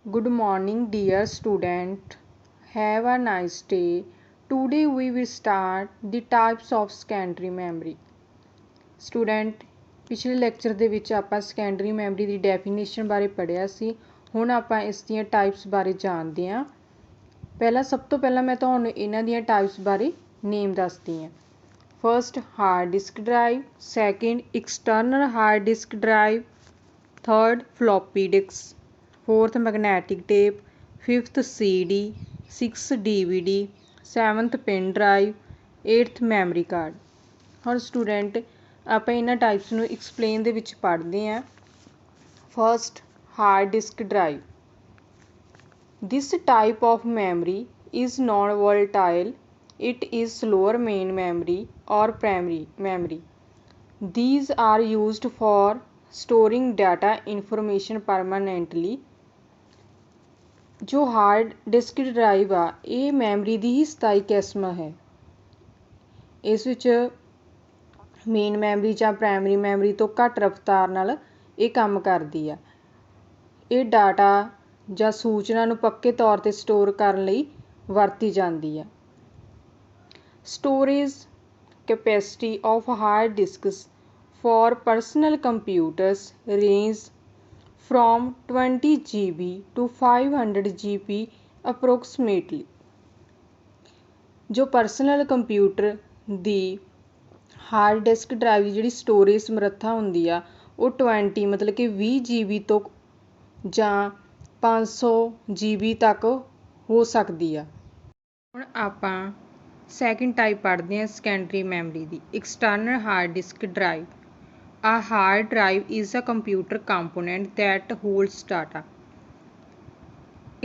Good morning, dear student. Have a nice day. Today we will start the types of secondary memory. Student, ਪਿਛਲੇ lecture ਦੇ ਵਿੱਚ ਆਪਾਂ secondary memory ਦੀ definition ਬਾਰੇ ਪੜ੍ਹਿਆ ਸੀ। ਹੁਣ ਆਪਾਂ ਇਸ ਦੀਆਂ ਟਾਈਪਸ ਬਾਰੇ ਜਾਣਦੇ ਹਾਂ। ਸਭ ਤੋਂ ਪਹਿਲਾਂ ਮੈਂ ਤੁਹਾਨੂੰ ਇਹਨਾਂ ਦੀਆਂ ਟਾਈਪਸ ਬਾਰੇ ਨੇਮ ਦੱਸਦੀ ਹਾਂ। First, hard disk drive. Second, external hard disk drive. Third, floppy disk. Fourth, magnetic tape. Fifth, CD। Six, DVD। Seventh, pen drive. Eighth, memory card. ਹੁਣ ਸਟੂਡੈਂਟ ਆਪਾਂ ਇਹਨਾਂ ਟਾਈਪਸ ਨੂੰ ਐਕਸਪਲੇਨ ਦੇ ਵਿੱਚ ਪੜ੍ਹਦੇ ਹਾਂ। First, hard disk drive. This type of memory is non-volatile. It is slower main memory or primary memory. These are used for storing data information permanently. ਜੋ hard disk drive ਆ ਇਹ memory ਦੀ ਹੀ ਸਥਾਈ ਕਿਸਮ ਹੈ। ਇਸ ਵਿੱਚ ਮੇਨ ਮੈਮਰੀ ਜਾਂ primary memory ਤੋਂ ਘੱਟ ਰਫ਼ਤਾਰ ਨਾਲ ਇਹ ਕੰਮ ਕਰਦੀ ਆ। ਇਹ ਡਾਟਾ ਜਾਂ ਸੂਚਨਾ ਨੂੰ ਪੱਕੇ ਤੌਰ 'ਤੇ ਸਟੋਰ ਕਰਨ ਲਈ ਵਰਤੀ ਜਾਂਦੀ ਆ। Storage capacity of hard discuss for personal computers range from 20 GB to 500 GB approximately. ਜੋ ਪਰਸਨਲ ਕੰਪਿਊਟਰ ਦੀ ਹਾਰਡ ਡਿਸਕ ਡਰਾਈਵ ਦੀ ਜਿਹੜੀ ਸਟੋਰੇਜ ਸਮਰੱਥਾ ਹੁੰਦੀ ਆ ਉਹ 20 ਮਤਲਬ ਕਿ 20 GB ਤੋਂ ਜਾਂ 500 GB ਤੱਕ ਹੋ ਸਕਦੀ ਆ। ਹੁਣ ਆਪਾਂ ਸੈਕਿੰਡ ਟਾਈਪ ਪੜ੍ਹਦੇ ਹਾਂ secondary memory the, external hard disk drive. A hard drive is a computer component that holds data.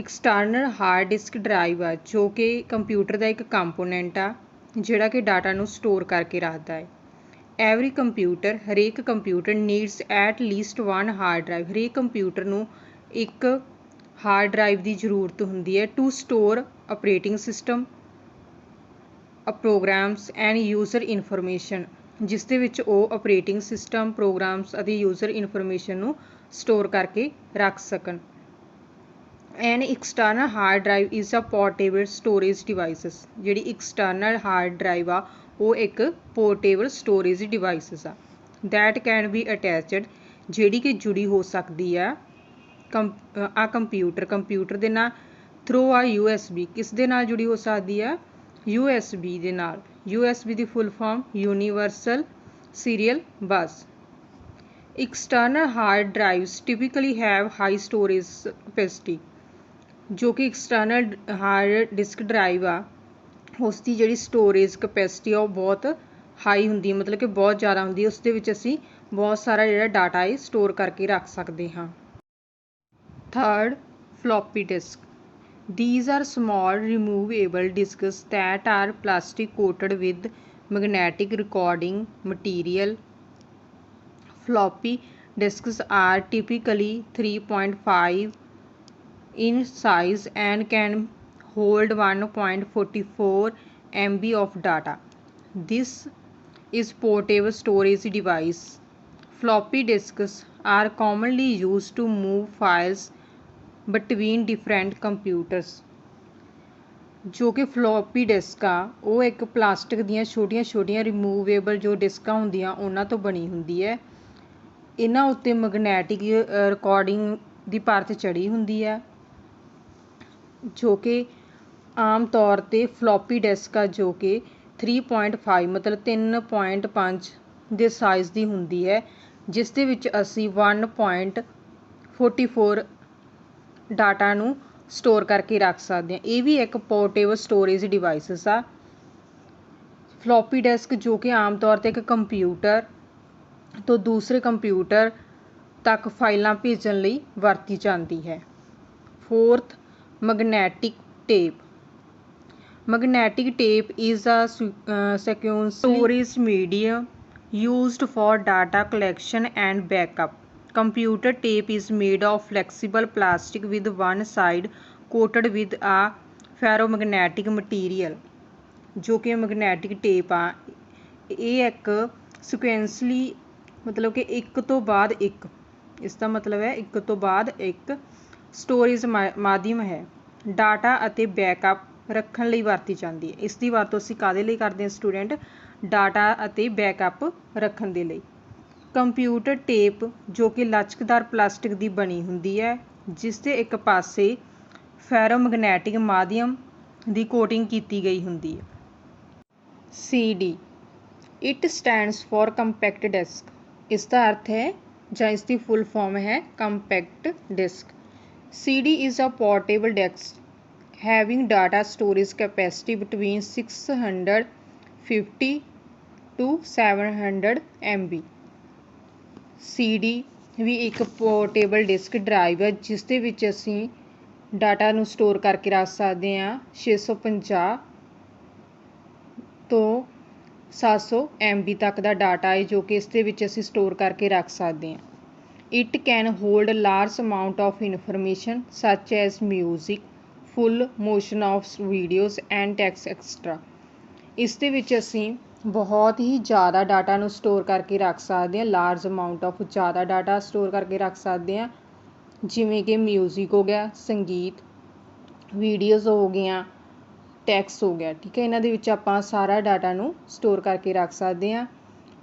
External hard disk drive ਆ ਜੋ ਕਿ ਕੰਪਿਊਟਰ ਦਾ ਇੱਕ ਕੰਪੋਨੈਂਟ ਆ ਜਿਹੜਾ ਕਿ ਡਾਟਾ ਨੂੰ ਸਟੋਰ ਕਰਕੇ ਰੱਖਦਾ ਹੈ। ਐਵਰੀ ਕੰਪਿਊਟਰ, ਹਰੇਕ computer needs at least one hard drive. ਹਰੇਕ ਕੰਪਿਊਟਰ ਨੂੰ ਇੱਕ ਹਾਰਡ ਡਰਾਈਵ ਦੀ ਜ਼ਰੂਰਤ ਹੁੰਦੀ ਹੈ to store operating system, programs and user information, ਜਿਸ ਦੇ ਵਿੱਚ ਉਹ ਆਪਰੇਟਿੰਗ ਸਿਸਟਮ, ਪ੍ਰੋਗਰਾਮਸ ਅਤੇ ਯੂਜ਼ਰ ਇਨਫੋਰਮੇਸ਼ਨ ਨੂੰ ਸਟੋਰ ਕਰਕੇ ਰੱਖ ਸਕਣ। An external hard drive is a portable storage devices. ਜਿਹੜੀ ਐਕਸਟਰਨਲ ਹਾਰਡ ਡਰਾਈਵ ਆ ਉਹ ਇੱਕ ਪੋਰਟੇਬਲ ਸਟੋਰੇਜ ਡਿਵਾਈਸਿਸ ਆ ਦੈਟ ਕੈਨ ਬੀ ਅਟੈਚਡ, ਜਿਹੜੀ ਕਿ ਜੁੜੀ ਹੋ ਸਕਦੀ ਆ ਕੰਪਿਊਟਰ ਦੇ ਨਾਲ ਥਰੂ ਆ USB। ਕਿਸ ਦੇ ਨਾਲ ਜੁੜੀ ਹੋ ਸਕਦੀ ਆ? USB ਦੇ ਨਾਲ। USB ਦੀ full form universal serial bus. External hard drives typically have high storage capacity. ਜੋ ਕਿ ਐਕਸਟਰਨਲ ਹਾਰਡ ਡਿਸਕ ਡਰਾਈਵ ਆ ਉਸ ਦੀ ਜਿਹੜੀ ਸਟੋਰੇਜ ਕੈਪੈਸਿਟੀ ਆ ਉਹ ਬਹੁਤ ਹਾਈ ਹੁੰਦੀ ਹੈ, ਮਤਲਬ ਕਿ ਬਹੁਤ ਜ਼ਿਆਦਾ ਹੁੰਦੀ ਹੈ। ਉਸ ਦੇ ਵਿੱਚ ਅਸੀਂ ਬਹੁਤ ਸਾਰਾ ਜਿਹੜਾ ਡਾਟਾ ਹੈ ਸਟੋਰ ਕਰਕੇ ਰੱਖ ਸਕਦੇ ਹਾਂ। Third, floppy disk. These are small removable disks that are plastic coated with magnetic recording material. Floppy disks are typically 3.5 in size and can hold 1.44 MB of data. This is portable storage device. Floppy disks are commonly used to move files between different computers. ਜੋ ਕਿ floppy disc ਆ ਉਹ ਇੱਕ plastic ਦੀਆਂ ਛੋਟੀਆਂ removable ਜੋ ਡਿਸਕਾਂ ਹੁੰਦੀਆਂ ਉਹਨਾਂ ਤੋਂ ਬਣੀ ਹੁੰਦੀ ਹੈ। ਇਹਨਾਂ ਉੱਤੇ ਮੈਗਨੈਟਿਕ ਰਿਕਾਰਡਿੰਗ ਦੀ ਪਰਤ ਚੜ੍ਹੀ ਹੁੰਦੀ ਹੈ ਜੋ ਕਿ ਆਮ ਤੌਰ 'ਤੇ ਫਲੋਪੀ ਡਿਸਕ ਆ ਜੋ ਕਿ 3.5 ਮਤਲਬ 3.5 ਦੇ ਸਾਈਜ਼ ਦੀ ਹੁੰਦੀ ਹੈ, ਜਿਸ ਦੇ ਵਿੱਚ ਅਸੀਂ 1.44 ਡਾਟਾ ਨੂੰ ਸਟੋਰ ਕਰਕੇ ਰੱਖ ਸਕਦੇ ਹਾਂ। ਇਹ ਵੀ ਇੱਕ ਪੋਰਟੇਬਲ ਸਟੋਰੇਜ ਡਿਵਾਈਸਿਸ ਆ। ਫਲੋਪੀ ਡਿਸਕ ਜੋ ਕਿ ਆਮ ਤੌਰ 'ਤੇ ਇੱਕ ਕੰਪਿਊਟਰ ਤੋਂ ਦੂਸਰੇ ਕੰਪਿਊਟਰ ਤੱਕ ਫਾਈਲਾਂ ਭੇਜਣ ਲਈ ਵਰਤੀ ਜਾਂਦੀ ਹੈ। Fourth, magnetic tape. Magnetic tape is a sequential storage medium used for data collection and backup. Computer tape is made of flexible plastic with one side coated with a ferromagnetic material. ਜੋ ਕਿ magnetic tape ਆ ਇਹ ਇੱਕ ਸਿਕੁਐਂਸ਼ਲੀ ਮਤਲਬ ਕਿ ਇੱਕ ਤੋਂ ਬਾਅਦ ਇੱਕ, ਇਸ ਦਾ ਮਤਲਬ ਹੈ ਇੱਕ ਤੋਂ ਬਾਅਦ ਇੱਕ ਸਟੋਰੇਜ ਮਾਧਿਅਮ ਹੈ। ਡਾਟਾ ਅਤੇ ਬੈਕਅਪ ਰੱਖਣ ਲਈ ਵਰਤੀ ਜਾਂਦੀ ਹੈ। ਇਸ ਦੀ ਵਰਤੋਂ ਅਸੀਂ ਕਾਹਦੇ ਲਈ ਕਰਦੇ ਹਾਂ ਸਟੂਡੈਂਟ? ਡਾਟਾ ਅਤੇ ਬੈਕਅਪ ਰੱਖਣ ਦੇ ਲਈ। ਕੰਪਿਊਟਰ ਟੇਪ ਜੋ ਕਿ ਲਚਕਦਾਰ ਪਲਾਸਟਿਕ ਦੀ ਬਣੀ ਹੁੰਦੀ ਹੈ, ਜਿਸ ਦੇ ਇੱਕ ਪਾਸੇ ਫੈਰੋਮੈਗਨੈਟਿਕ ਮਾਧਿਅਮ ਦੀ ਕੋਟਿੰਗ ਕੀਤੀ ਗਈ ਹੁੰਦੀ ਹੈ। CD it stands for compact disk. ਇਸ ਦਾ ਅਰਥ ਹੈ ਜਾਂ ਇਸ ਦੀ ਫੁੱਲ ਫਾਰਮ ਹੈ compact disk. CD is a portable disk having data storage capacity between 650 to 700 MB। CD ਵੀ ਇੱਕ ਪੋਰਟੇਬਲ ਡਿਸਕ ਡਰਾਈਵ ਹੈ ਜਿਸ ਦੇ ਵਿੱਚ ਅਸੀਂ ਡਾਟਾ ਨੂੰ ਸਟੋਰ ਕਰਕੇ ਰੱਖ ਸਕਦੇ ਹਾਂ 650 ਤੋਂ 700 MB ਤੱਕ ਦਾ ਡਾਟਾ ਹੈ ਜੋ ਕਿ ਇਸ ਦੇ ਵਿੱਚ ਅਸੀਂ ਸਟੋਰ ਕਰਕੇ ਰੱਖ ਸਕਦੇ ਹਾਂ। It can hold large amount of information such as music, full motion of videos and text extra। ਇਸ ਦੇ ਵਿੱਚ ਅਸੀਂ ਬਹੁਤ ਹੀ ਜ਼ਿਆਦਾ ਡਾਟਾ ਨੂੰ ਸਟੋਰ ਕਰਕੇ ਰੱਖ ਸਕਦੇ ਹਾਂ। ਲਾਰਜ ਅਮਾਊਂਟ ਆਫ ਜ਼ਿਆਦਾ ਡਾਟਾ ਸਟੋਰ ਕਰਕੇ ਰੱਖ ਸਕਦੇ ਹਾਂ, ਜਿਵੇਂ ਕਿ ਮਿਊਜ਼ਿਕ ਹੋ ਗਿਆ, ਸੰਗੀਤ, ਵੀਡੀਓਜ਼ ਹੋ ਗਈਆਂ, ਟੈਕਸਟ ਹੋ ਗਿਆ। ਠੀਕ ਹੈ, ਇਹਨਾਂ ਦੇ ਵਿੱਚ ਆਪਾਂ ਸਾਰਾ ਡਾਟਾ ਨੂੰ ਸਟੋਰ ਕਰਕੇ ਰੱਖ ਸਕਦੇ ਹਾਂ।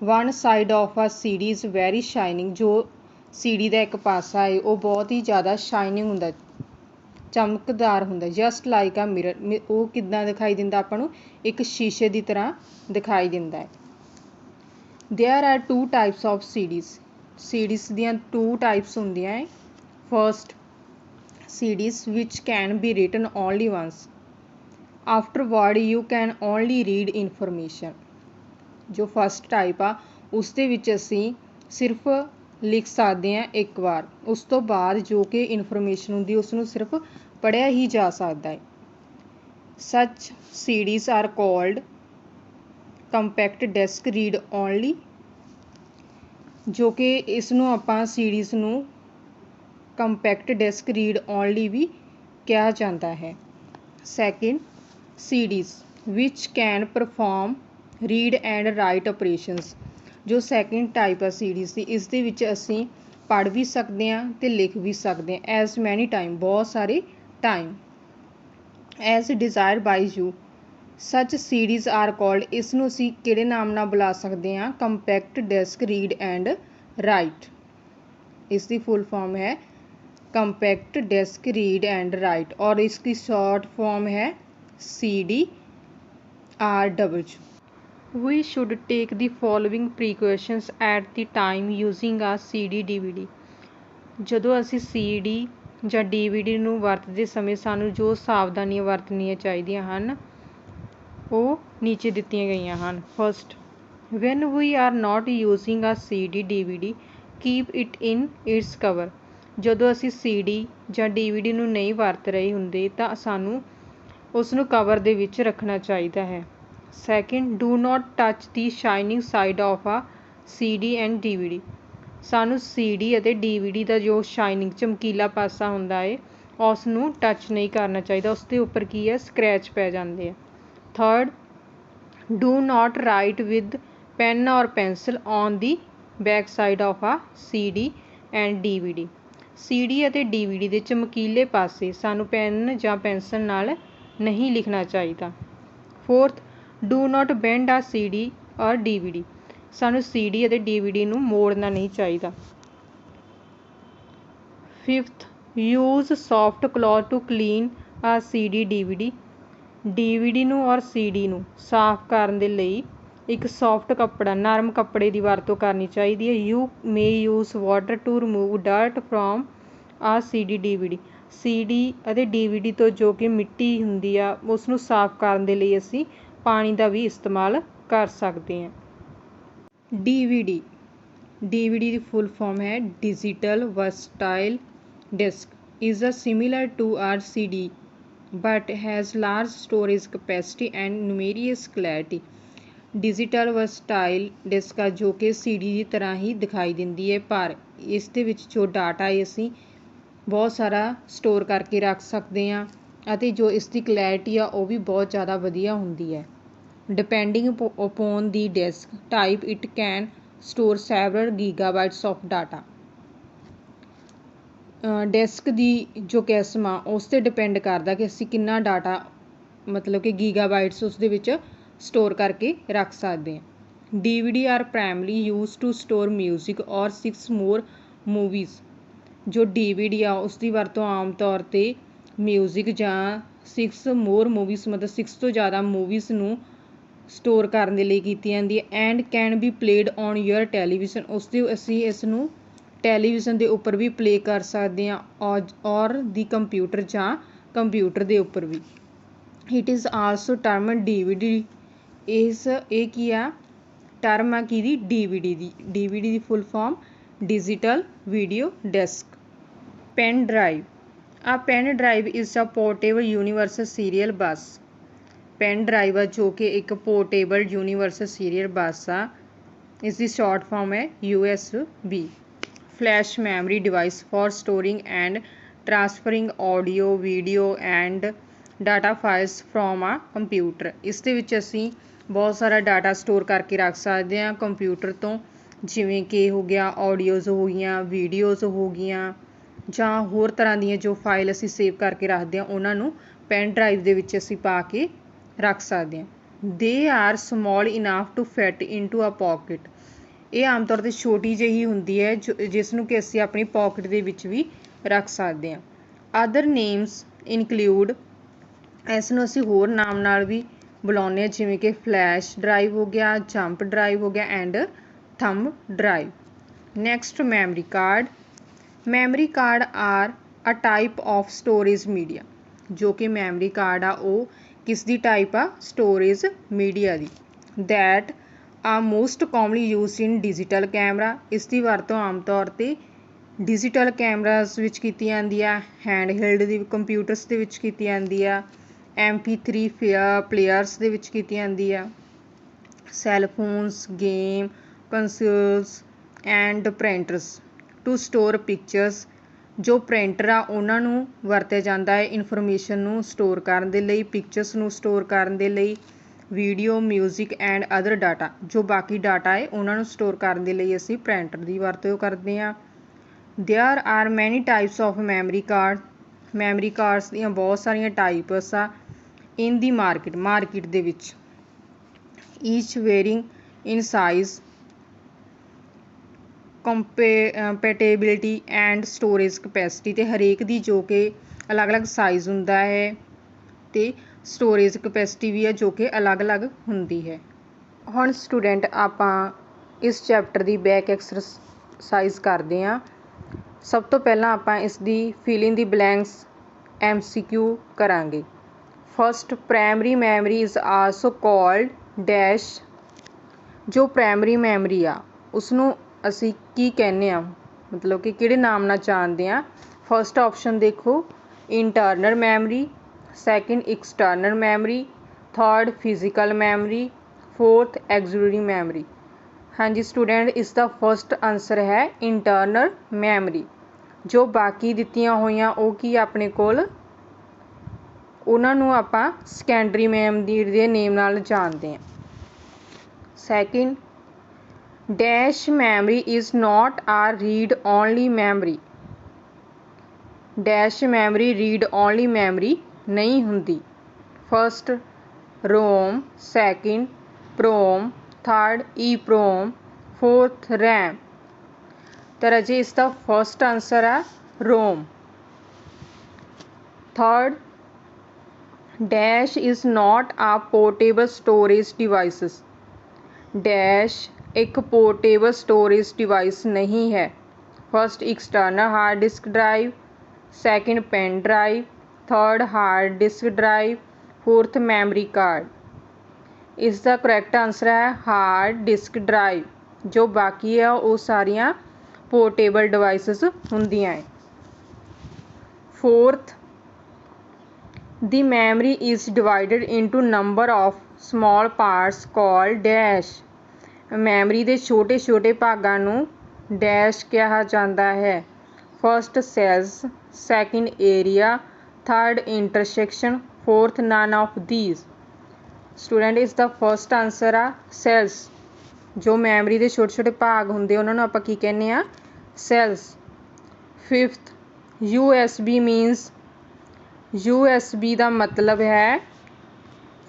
One side of a CD is very shining. ਜੋ CD ਦਾ ਇੱਕ ਪਾਸਾ ਹੈ ਉਹ ਬਹੁਤ ਹੀ ਜ਼ਿਆਦਾ ਸ਼ਾਈਨਿੰਗ ਹੁੰਦਾ, ਚਮਕਦਾਰ ਹੁੰਦਾ। ਜਸਟ ਲਾਈਕ ਆ ਮਿਰਰ। ਉਹ ਕਿੱਦਾਂ ਦਿਖਾਈ ਦਿੰਦਾ ਆਪਾਂ ਨੂੰ? ਇੱਕ ਸ਼ੀਸ਼ੇ ਦੀ ਤਰ੍ਹਾਂ ਦਿਖਾਈ ਦਿੰਦਾ ਹੈ। There are 2 types of CDs ਦੀਆਂ 2 ਟਾਈਪਸ ਹੁੰਦੀਆਂ ਹੈ। First CDs which can be written only once, afterward you can only read information। ਜੋ ਫਸਟ ਟਾਈਪ ਆ ਉਸ ਦੇ ਵਿੱਚ ਅਸੀਂ ਸਿਰਫ ਲਿਖ ਸਕਦੇ ਹਾਂ ਇੱਕ ਵਾਰ, ਉਸ ਤੋਂ ਬਾਅਦ ਜੋ ਕਿ ਇਨਫੋਰਮੇਸ਼ਨ ਹੁੰਦੀ ਉਸ ਨੂੰ ਸਿਰਫ ਪੜ੍ਹਿਆ ਹੀ ਜਾ ਸਕਦਾ ਹੈ। Such CDs are called compact disk read only. ਜੋ ਕਿ ਇਸ ਨੂੰ ਆਪਾਂ CDs ਨੂੰ ਕੰਪੈਕਟ ਡਿਸਕ ਰੀਡ ਓਨਲੀ ਵੀ ਕਿਹਾ ਜਾਂਦਾ ਹੈ। Second CDs which can perform read and write operations. ਜੋ ਸੈਕਿੰਡ ਟਾਈਪ ਆ CDs ਦੀ, ਇਸ ਦੇ ਵਿੱਚ ਅਸੀਂ ਪੜ੍ਹ ਵੀ ਸਕਦੇ ਹਾਂ ਅਤੇ ਲਿਖ ਵੀ ਸਕਦੇ ਹਾਂ। ਐਜ਼ ਮੈਨੀ ਟਾਈਮ, ਬਹੁਤ ਸਾਰੇ time. As desire by you, such CDs are called. ਇਸ ਨੂੰ ਅਸੀਂ ਕਿਹੜੇ ਨਾਮ ਨਾਲ ਬੁਲਾ ਸਕਦੇ ਹਾਂ? Compact disk read and write. ਇਸ ਦੀ ਫੁੱਲ ਫਾਰਮ ਹੈ compact disk read and write और इसकी शॉर्ट फॉर्म है CDRW। We should take the following precautions at the time using a CD DVD। ਜਦੋਂ ਅਸੀਂ CD ਜਾਂ DVD ਨੂੰ ਵਰਤਦੇ ਸਮੇਂ ਸਾਨੂੰ ਜੋ ਸਾਵਧਾਨੀਆਂ ਵਰਤਣੀਆਂ ਚਾਹੀਦੀਆਂ ਹਨ ਉਹ ਨੀਚੇ ਦਿੱਤੀਆਂ ਗਈਆਂ ਹਨ। First, when we are not using a CD DVD, keep it in its cover। ਜਦੋਂ ਅਸੀਂ CD ਜਾਂ DVD ਨੂੰ ਨਹੀਂ ਵਰਤ ਰਹੇ ਹੁੰਦੇ ਤਾਂ ਸਾਨੂੰ ਉਸ ਨੂੰ ਕਵਰ ਦੇ ਵਿੱਚ ਰੱਖਣਾ ਚਾਹੀਦਾ ਹੈ। Second, do not touch the shining side of a CD and DVD। ਸਾਨੂੰ CD ਅਤੇ DVD ਦਾ ਜੋ ਸ਼ਾਈਨਿੰਗ ਚਮਕੀਲਾ ਪਾਸਾ ਹੁੰਦਾ ਹੈ ਉਸ ਨੂੰ ਟੱਚ ਨਹੀਂ ਕਰਨਾ ਚਾਹੀਦਾ, ਉਸ ਦੇ ਉੱਪਰ ਕੀ ਹੈ? ਸਕ੍ਰੈਚ ਪੈ ਜਾਂਦੇ ਆ। Third, do not write with pen or pencil on the back side of a CD and DVD। CD ਅਤੇ DVD ਦੇ ਚਮਕੀਲੇ ਪਾਸੇ ਸਾਨੂੰ ਪੈਨ ਜਾਂ ਪੈਨਸਿਲ ਨਾਲ ਨਹੀਂ ਲਿਖਣਾ ਚਾਹੀਦਾ। ਫੋਰਥ, ਡੂ ਨਾਟ ਬੈਂਡ ਆ CD ਔਰ DVD। ਸਾਨੂੰ CD ਅਤੇ DVD ਨੂੰ ਮੋੜਨਾ ਨਹੀਂ ਚਾਹੀਦਾ। Fifth, use soft cloth to clean a CD DVD। DVD ਨੂੰ ਔਰ CD ਨੂੰ ਸਾਫ਼ ਕਰਨ ਦੇ ਲਈ ਇੱਕ ਸੌਫਟ ਕੱਪੜਾ, ਨਰਮ ਕੱਪੜੇ ਦੀ ਵਰਤੋਂ ਕਰਨੀ ਚਾਹੀਦੀ ਹੈ। You may use water to remove dirt from a CD DVD। CD ਅਤੇ DVD ਤੋਂ ਜੋ ਕਿ ਮਿੱਟੀ ਹੁੰਦੀ ਆ ਉਸ ਨੂੰ ਸਾਫ਼ ਕਰਨ ਦੇ ਲਈ ਅਸੀਂ ਪਾਣੀ ਦਾ ਵੀ ਇਸਤੇਮਾਲ ਕਰ ਸਕਦੇ ਹਾਂ। DVD ਦੀ ਫੁੱਲ ਫਾਰਮ ਹੈ digital versatile disk, is a similar to are CD but has large storage capacity and numerous clarity। Digital versatile disk ਆ ਜੋ ਕਿ CD ਦੀ ਤਰ੍ਹਾਂ ਹੀ ਦਿਖਾਈ ਦਿੰਦੀ ਹੈ, ਪਰ ਇਸ ਦੇ ਵਿੱਚ ਜੋ ਡਾਟਾ ਹੈ ਅਸੀਂ ਬਹੁਤ ਸਾਰਾ ਸਟੋਰ ਕਰਕੇ ਰੱਖ ਸਕਦੇ ਹਾਂ ਅਤੇ ਜੋ ਇਸ ਦੀ ਕਲੈਰਿਟੀ ਆ ਉਹ ਵੀ ਬਹੁਤ ਜ਼ਿਆਦਾ ਵਧੀਆ ਹੁੰਦੀ ਹੈ। Depending upon the disk type it can store several gigabytes of data. Disk ਦੀ ਜੋ ਕਿਸਮ ਆ ਉਸ 'ਤੇ ਡਿਪੈਂਡ ਕਰਦਾ ਕਿ ਅਸੀਂ ਕਿੰਨਾ ਡਾਟਾ ਮਤਲਬ ਕਿ ਗੀਗਾਬਾਈਟਸ ਉਸ ਦੇ ਵਿੱਚ ਸਟੋਰ ਕਰਕੇ ਰੱਖ ਸਕਦੇ ਹਾਂ। DVD are primarily use to store music or 6 more movies. ਜੋ DVD ਆ ਉਸ ਦੀ ਵਰਤੋਂ ਆਮ ਤੌਰ 'ਤੇ ਮਿਊਜ਼ਿਕ ਜਾਂ 6 ਮੋਰ ਮੂਵੀਜ਼ ਮਤਲਬ 6 ਤੋਂ ਜ਼ਿਆਦਾ ਮੂਵੀਜ਼ ਨੂੰ ਸਟੋਰ ਕਰਨ ਦੇ ਲਈ ਕੀਤੀ ਜਾਂਦੀ ਹੈ। And can be played on your television, ਉਸ ਦੇ ਅਸੀਂ ਇਸ ਨੂੰ ਟੈਲੀਵਿਜ਼ਨ ਦੇ ਉੱਪਰ ਵੀ ਪਲੇ ਕਰ ਸਕਦੇ ਹਾਂ ਔਰ ਦੀ ਕੰਪਿਊਟਰ ਜਾਂ ਕੰਪਿਊਟਰ ਦੇ ਉੱਪਰ ਵੀ। It is also term DVD। ਇਹ ਕੀ ਆ, ਟਰਮ ਆ ਕਿਹਦੀ, DVD ਦੀ। DVD ਦੀ full form digital video disc. Pen drive. A pen drive is a portable universal serial bus. Pen drive ਆ ਜੋ ਕਿ ਇੱਕ ਪੋਰਟੇਬਲ ਯੂਨੀਵਰਸਲ ਸੀਰੀਅਲ ਬੱਸ ਆ, ਇਸ ਦੀ ਸ਼ਾਰਟ ਫਾਰਮ ਹੈ USB। Flash memory device for storing and transferring audio, video and data files from a computer. ਇਸ ਦੇ ਵਿੱਚ ਅਸੀਂ ਬਹੁਤ ਸਾਰਾ ਡਾਟਾ ਸਟੋਰ ਕਰਕੇ ਰੱਖ ਸਕਦੇ ਹਾਂ ਕੰਪਿਊਟਰ ਤੋਂ, ਜਿਵੇਂ ਕਿ ਹੋ ਗਿਆ ਆਡੀਓਜ਼ ਹੋ ਗਈਆਂ, ਵੀਡੀਓਜ਼ ਹੋ ਗਈਆਂ, ਜਾਂ ਹੋਰ ਤਰ੍ਹਾਂ ਦੀਆਂ ਜੋ ਫਾਈਲ ਅਸੀਂ ਸੇਵ ਕਰਕੇ ਰੱਖਦੇ ਹਾਂ ਉਹਨਾਂ ਨੂੰ ਪੈਨ ਡਰਾਈਵ ਦੇ ਵਿੱਚ ਅਸੀਂ ਪਾ ਕੇ ਰੱਖ ਸਕਦੇ ਹਾਂ। They are small enough to fit into a pocket. ਇਹ ਆਮ ਤੌਰ 'ਤੇ ਛੋਟੀ ਜਿਹੀ ਹੁੰਦੀ ਹੈ ਜਿਸ ਨੂੰ ਕਿ ਅਸੀਂ ਆਪਣੀ ਪੋਕਿਟ ਦੇ ਵਿੱਚ ਵੀ ਰੱਖ ਸਕਦੇ ਹਾਂ। ਅਦਰ ਨੇਮਸ ਇਨਕਲੂਡ, ਇਸ ਨੂੰ ਅਸੀਂ ਹੋਰ ਨਾਮ ਨਾਲ ਵੀ ਬੁਲਾਉਂਦੇ ਹਾਂ, ਜਿਵੇਂ ਕਿ ਫਲੈਸ਼ ਡਰਾਈਵ ਹੋ ਗਿਆ, ਜੰਪ ਡਰਾਈਵ ਹੋ ਗਿਆ and thumb drive. Next memory card. Memory card are a type of storage media. ਜੋ ਕਿ ਮੈਮਰੀ ਕਾਰਡ ਆ ਉਹ ਕਿਸ ਦੀ ਟਾਈਪ ਆ, ਸਟੋਰੇਜ ਮੀਡੀਆ ਦੀ। That are most commonly used in digital camera. ਇਸ ਦੀ ਵਰਤੋਂ ਆਮ ਤੌਰ 'ਤੇ ਡਿਜੀਟਲ ਕੈਮਰਾਸ ਵਿੱਚ ਕੀਤੀ ਜਾਂਦੀ ਆ, ਹੈਂਡ ਹਿਲਡ ਦੀ ਕੰਪਿਊਟਰਸ ਦੇ ਵਿੱਚ ਕੀਤੀ ਜਾਂਦੀ ਆ, MP3 ਪਲੇਅਰਸ ਦੇ ਵਿੱਚ ਕੀਤੀ ਜਾਂਦੀ ਆ, cellphones, game consoles and printers to store pictures. ਜੋ ਪ੍ਰਿੰਟਰ ਆ ਉਹਨਾਂ ਨੂੰ ਵਰਤਿਆ ਜਾਂਦਾ ਹੈ ਇਨਫੋਰਮੇਸ਼ਨ ਨੂੰ ਸਟੋਰ ਕਰਨ ਦੇ ਲਈ, ਪਿਕਚਰਸ ਨੂੰ ਸਟੋਰ ਕਰਨ ਦੇ ਲਈ, video, music and other data, ਜੋ ਬਾਕੀ ਡਾਟਾ ਹੈ ਉਹਨਾਂ ਨੂੰ ਸਟੋਰ ਕਰਨ ਦੇ ਲਈ ਅਸੀਂ ਪ੍ਰਿੰਟਰ ਦੀ ਵਰਤੋਂ ਕਰਦੇ ਹਾਂ। ਦੇਅਰ ਆਰ ਮੈਨੀ types of memory card. Memory cards ਦੀਆਂ ਬਹੁਤ ਸਾਰੀਆਂ ਟਾਈਪਸ ਆ ਇਨ ਦੀ ਮਾਰਕੀਟ ਦੇ ਵਿੱਚ। ਈਚ ਵੇਰਿੰਗ ਇਨ ਸਾਈਜ਼, ਕੰਪੈਟੇਬਿਲਿਟੀ ਐਂਡ ਸਟੋਰੇਜ ਕਪੈਸਿਟੀ। ਅਤੇ ਹਰੇਕ ਦੀ ਜੋ ਕਿ ਅਲੱਗ-ਅਲੱਗ ਸਾਈਜ਼ ਹੁੰਦਾ ਹੈ ਅਤੇ ਸਟੋਰੇਜ ਕਪੈਸਿਟੀ ਵੀ ਹੈ ਜੋ ਕਿ ਅਲੱਗ-ਅਲੱਗ ਹੁੰਦੀ ਹੈ। ਹੁਣ ਸਟੂਡੈਂਟ ਆਪਾਂ ਇਸ ਚੈਪਟਰ ਦੀ ਬੈਕ ਐਕਸਰਸਾਈਜ਼ ਕਰਦੇ ਹਾਂ। ਸਭ ਤੋਂ ਪਹਿਲਾਂ ਆਪਾਂ ਇਸ ਦੀ ਫਿਲ ਇਨ ਦੀ ਬਲੈਂਕਸ MCQ ਕਰਾਂਗੇ। First, primary memory is also called dash. ਜੋ ਪ੍ਰਾਇਮਰੀ ਮੈਮਰੀ ਆ ਉਸਨੂੰ ਅਸੀਂ ਕੀ ਕਹਿੰਦੇ ਹਾਂ, ਮਤਲਬ ਕਿ ਕਿਹੜੇ ਨਾਮ ਨਾਲ ਜਾਣਦੇ ਹਾਂ। ਫਸਟ ਆਪਸ਼ਨ ਦੇਖੋ, internal memory, second external memory, third physical memory, fourth auxiliary memory. ਹਾਂਜੀ ਸਟੂਡੈਂਟ, ਇਸ ਦਾ ਫਸਟ ਆਨਸਰ ਹੈ ਇੰਟਰਨਲ ਮੈਮਰੀ। ਜੋ ਬਾਕੀ ਦਿੱਤੀਆਂ ਹੋਈਆਂ ਉਹ ਕੀ ਆਪਣੇ ਕੋਲ, ਉਹਨਾਂ ਨੂੰ ਆਪਾਂ ਸੈਕੰਡਰੀ ਮੈਮਰੀ ਦੇ ਨੇਮ ਨਾਲ ਜਾਣਦੇ ਹਾਂ। Second, dash memory is not a read only memory. Dash memory read only memory ਨਹੀਂ ਹੁੰਦੀ। First ROM, second PROM, third EEPROM, fourth RAM. ਤਾਂ ਰਾਜੇ ਇਸ ਦਾ ਫਸਟ ਆਨਸਰ ਆ ROM. Third, dash is not a portable storage devices. Dash ਇੱਕ portable storage device ਨਹੀਂ ਹੈ। First external hard disk drive, second pen drive, third hard disk drive, fourth memory card. ਇਸ ਦਾ ਕਰੈਕਟ ਆਨਸਰ ਹੈ hard disk drive. ਜੋ ਬਾਕੀ ਆ ਉਹ ਸਾਰੀਆਂ ਪੋਰਟੇਬਲ ਡਿਵਾਈਸਿਸ ਹੁੰਦੀਆਂ ਹੈ। Fourth, the memory is divided into number of small parts called dash. Memory ਦੇ ਛੋਟੇ ਛੋਟੇ ਭਾਗਾਂ ਨੂੰ ਡੈਸ਼ ਕਿਹਾ ਜਾਂਦਾ ਹੈ। First cells, second area, third intersection, fourth none of these. Student ਇਸ ਦਾ ਫਸਟ ਆਨਸਰ ਆ ਸੈਲਸ। ਜੋ ਮੈਮਰੀ ਦੇ ਛੋਟੇ ਛੋਟੇ ਭਾਗ ਹੁੰਦੇ ਉਹਨਾਂ ਨੂੰ ਆਪਾਂ ਕੀ ਕਹਿੰਦੇ ਆ, cells. Fifth, USB means USB ਦਾ ਮਤਲਬ ਹੈ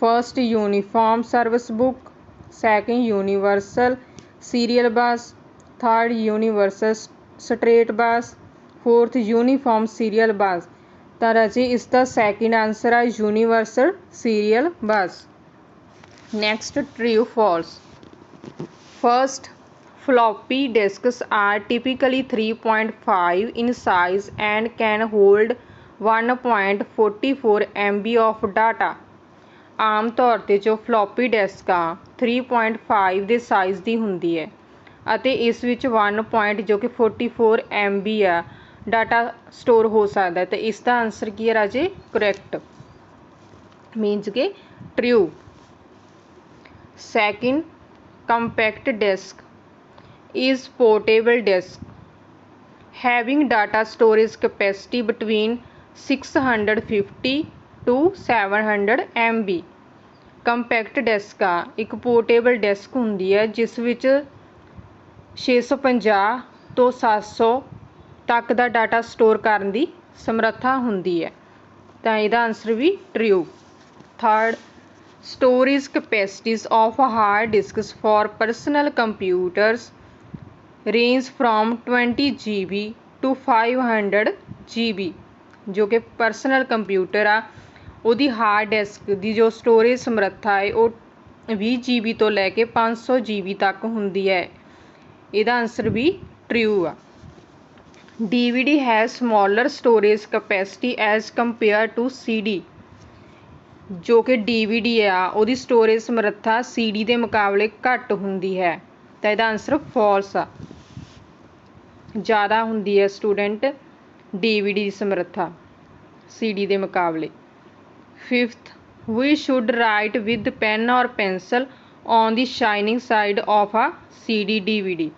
first uniform service book, second universal serial bus, third universal straight bus, fourth uniform serial bus. तो राजे इसका सैकेंड आंसर है universal serial bus. Next true false. First, floppy disks are typically 3.5 in size and can hold 1.44 MB of data। ਆਮ ਤੌਰ 'ਤੇ ਜੋ floppy disc ਆ 3.5 ਦੇ size ਦੀ ਹੁੰਦੀ ਹੈ ਅਤੇ ਇਸ ਵਿੱਚ 1 ਜੋ ਕਿ 44 MB ਆ ਡਾਟਾ ਸਟੋਰ ਹੋ ਸਕਦਾ ਹੈ। ਤੇ ਇਸ ਦਾ ਆਨਸਰ ਕੀ ਹੈ ਰਾਜੇ? ਕਰੈਕਟ, ਮੀਨਸ ਕਿ true. Second, compact disk is portable disk having data storage capacity between 650 to 700 MB। Compact disc ਆ ਇੱਕ ਪੋਰਟੇਬਲ ਡਿਸਕ ਹੁੰਦੀ ਹੈ ਜਿਸ ਵਿੱਚ 650 ਤੋਂ 700 ਤੱਕ ਦਾ ਡਾਟਾ ਸਟੋਰ ਕਰਨ ਦੀ ਸਮਰੱਥਾ ਹੁੰਦੀ ਹੈ। ਤਾਂ ਇਹਦਾ ਆਨਸਰ ਵੀ true. Third, storage capacities of hard disks for personal computers range from 20 GB to 500 GB। ਜੋ ਕਿ ਪਰਸਨਲ ਕੰਪਿਊਟਰ ਆ ਉਹਦੀ ਹਾਰਡ ਡਿਸਕ ਦੀ ਜੋ ਸਟੋਰੇਜ ਸਮਰੱਥਾ ਹੈ ਉਹ 20 GB ਤੋਂ ਲੈ ਕੇ 500 GB ਤੱਕ ਹੁੰਦੀ ਹੈ। ਇਹਦਾ ਆਨਸਰ ਵੀ ਟਰੂ ਆ। DVD has smaller storage capacity as compared to CD। ਜੋ ਕਿ DVD ਆ ਉਹਦੀ ਸਟੋਰੇਜ ਸਮਰੱਥਾ CD ਦੇ ਮੁਕਾਬਲੇ ਘੱਟ ਹੁੰਦੀ ਹੈ। ਤਾਂ ਇਹਦਾ ਆਨਸਰ ਫਾਲਸ ਆ, ज़्यादा ਹੁੰਦੀ ਹੈ स्टूडेंट DVD ਦੀ ਸਮਰੱਥਾ CD ਦੇ ਮੁਕਾਬਲੇ। Fifth, we should write with pen or pencil on the shining side of a CD DVD।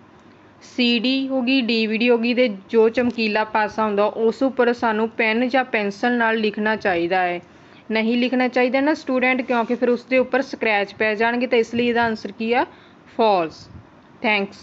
CD ਹੋ ਗਈ, DVD ਹੋ ਗਈ ਤੇ ਜੋ ਚਮਕੀਲਾ ਪਾਸਾ ਹੁੰਦਾ ਉਸ ਉੱਪਰ ਸਾਨੂੰ ਪੈਨ ਜਾਂ ਪੈਨਸਲ ਨਾਲ ਲਿਖਣਾ ਚਾਹੀਦਾ ਹੈ। ਨਹੀਂ ਲਿਖਣਾ ਚਾਹੀਦਾ ਨਾ ਸਟੂਡੈਂਟ, ਕਿਉਂਕਿ ਫਿਰ ਉਸ ਦੇ ਉੱਪਰ ਸਕ੍ਰੈਚ ਪੈ ਜਾਣਗੇ। ਤਾਂ ਇਸ ਲਈ ਇਹਦਾ ਆਨਸਰ ਕੀ ਆ? ਫਾਲਸ। ਥੈਂਕਸ।